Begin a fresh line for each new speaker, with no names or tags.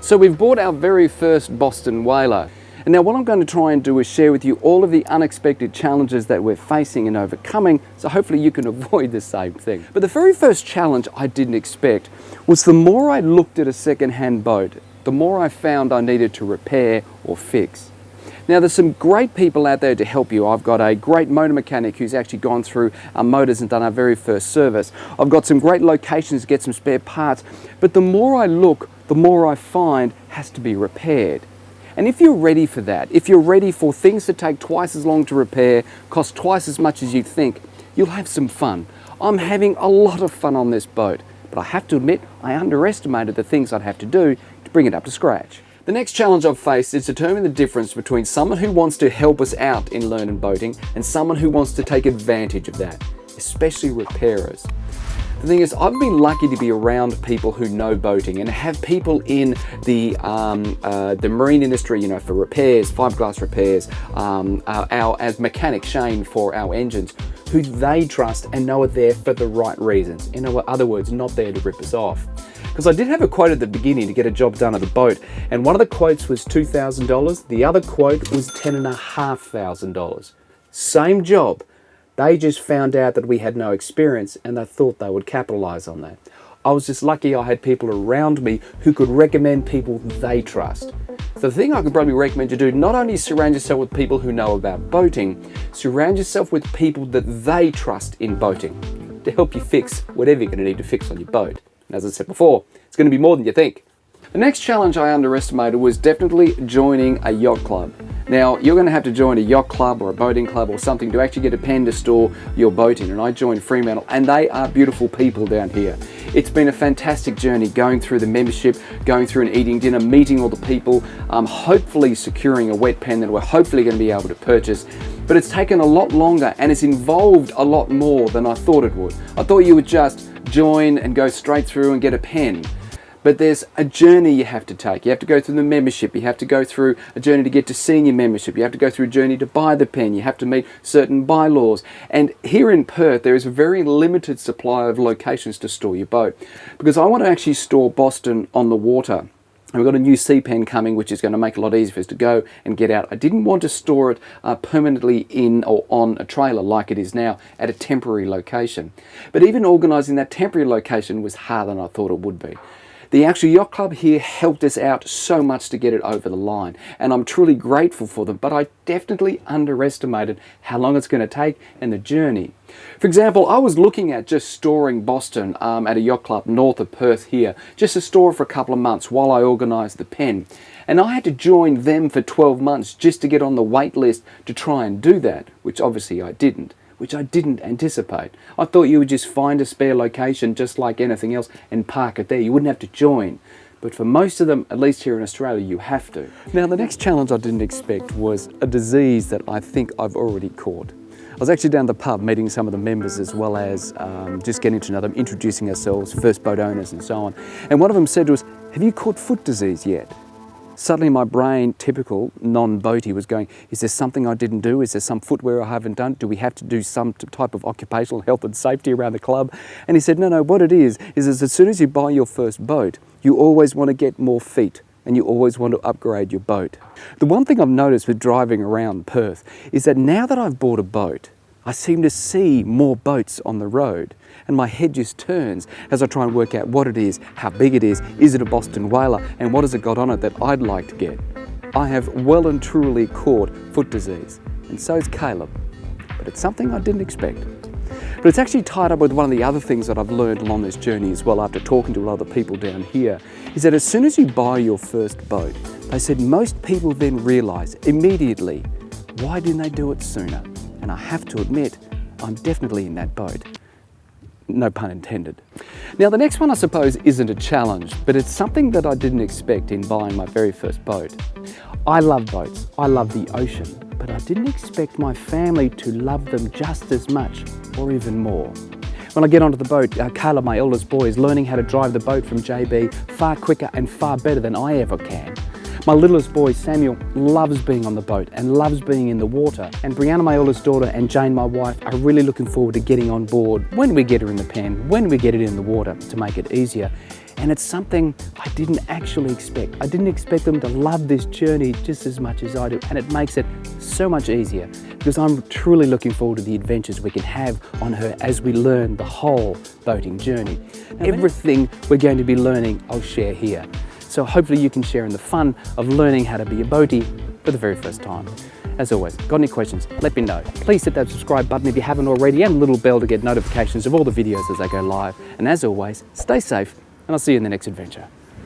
So we've bought our very first Boston Whaler. And now what I'm going to try and do is share with you all of the unexpected challenges that we're facing and overcoming, so hopefully you can avoid the same thing. But the very first challenge I didn't expect was the more I looked at a second-hand boat, the more I found I needed to repair or fix. Now there's some great people out there to help you. I've got a great motor mechanic who's actually gone through our motors and done our very first service. I've got some great locations to get some spare parts, but the more I look, the more I find has to be repaired. And if you're ready for that, if you're ready for things to take twice as long to repair, cost twice as much as you think, you'll have some fun. I'm having a lot of fun on this boat, but I have to admit I underestimated the things I'd have to do to bring it up to scratch. The next challenge I've faced is determining the difference between someone who wants to help us out in learning boating and someone who wants to take advantage of that, especially repairers. The thing is, I've been lucky to be around people who know boating and have people in the marine industry, you know, for repairs, fiberglass repairs, as mechanic Shane for our engines, who they trust and know are there for the right reasons. In other words, not there to rip us off. Because I did have a quote at the beginning to get a job done at the boat, and one of the quotes was $2,000, the other quote was $10,500. Same job. They just found out that we had no experience and they thought they would capitalize on that. I was just lucky I had people around me who could recommend people they trust. So the thing I could probably recommend you do, not only surround yourself with people who know about boating, surround yourself with people that they trust in boating to help you fix whatever you're going to need to fix on your boat. And as I said before, it's going to be more than you think. The next challenge I underestimated was definitely joining a yacht club. Now, you're going to have to join a yacht club or a boating club or something to actually get a pen to store your boat in. And I joined Fremantle, and they are beautiful people down here. It's been a fantastic journey going through the membership, going through and eating dinner, meeting all the people, hopefully securing a wet pen that we're hopefully going to be able to purchase. But it's taken a lot longer and it's involved a lot more than I thought it would. I thought you would just join and go straight through and get a pen. But there's a journey you have to take. You have to go through the membership. You have to go through a journey to get to senior membership. You have to go through a journey to buy the pen. You have to meet certain bylaws. And here in Perth, there is a very limited supply of locations to store your boat. Because I want to actually store Boston on the water. And we've got a new sea pen coming, which is going to make it a lot easier for us to go and get out. I didn't want to store it permanently in or on a trailer like it is now at a temporary location. But even organising that temporary location was harder than I thought it would be. The actual yacht club here helped us out so much to get it over the line, and I'm truly grateful for them, but I definitely underestimated how long it's going to take and the journey. For example, I was looking at just storing Boston at a yacht club north of Perth here, just to store for a couple of months while I organised the pen. And I had to join them for 12 months just to get on the wait list to try and do that, which obviously I didn't. Which I didn't anticipate. I thought you would just find a spare location just like anything else and park it there. You wouldn't have to join. But for most of them, at least here in Australia, you have to. Now, the next challenge I didn't expect was a disease that I think I've already caught. I was actually down the pub meeting some of the members as well as just getting to know them, introducing ourselves, first boat owners and so on. And one of them said to us, "Have you caught foot disease yet?" Suddenly my brain, typical non-boaty, was going, is there something I didn't do? Is there some footwear I haven't done? Do we have to do some type of occupational health and safety around the club? And he said, no, what it is as soon as you buy your first boat, you always want to get more feet and you always want to upgrade your boat. The one thing I've noticed with driving around Perth is that now that I've bought a boat, I seem to see more boats on the road and my head just turns as I try and work out what it is, how big it is it a Boston Whaler, and what has it got on it that I'd like to get. I have well and truly caught foot disease, and so's Caleb, but it's something I didn't expect. But it's actually tied up with one of the other things that I've learned along this journey as well after talking to a lot of the people down here, is that as soon as you buy your first boat, they said most people then realise immediately, why didn't they do it sooner? And I have to admit, I'm definitely in that boat. No pun intended. Now the next one I suppose isn't a challenge, but it's something that I didn't expect in buying my very first boat. I love boats, I love the ocean, but I didn't expect my family to love them just as much or even more. When I get onto the boat, Caleb, my eldest boy, is learning how to drive the boat from JB far quicker and far better than I ever can. My littlest boy, Samuel, loves being on the boat and loves being in the water. And Brianna, my oldest daughter, and Jane, my wife, are really looking forward to getting on board when we get her in the pen, when we get it in the water, to make it easier. And it's something I didn't actually expect. I didn't expect them to love this journey just as much as I do. And it makes it so much easier because I'm truly looking forward to the adventures we can have on her as we learn the whole boating journey. Everything we're going to be learning, I'll share here. So hopefully you can share in the fun of learning how to be a boatie for the very first time. As always, got any questions, let me know. Please hit that subscribe button if you haven't already and the little bell to get notifications of all the videos as they go live. And as always, stay safe, and I'll see you in the next adventure.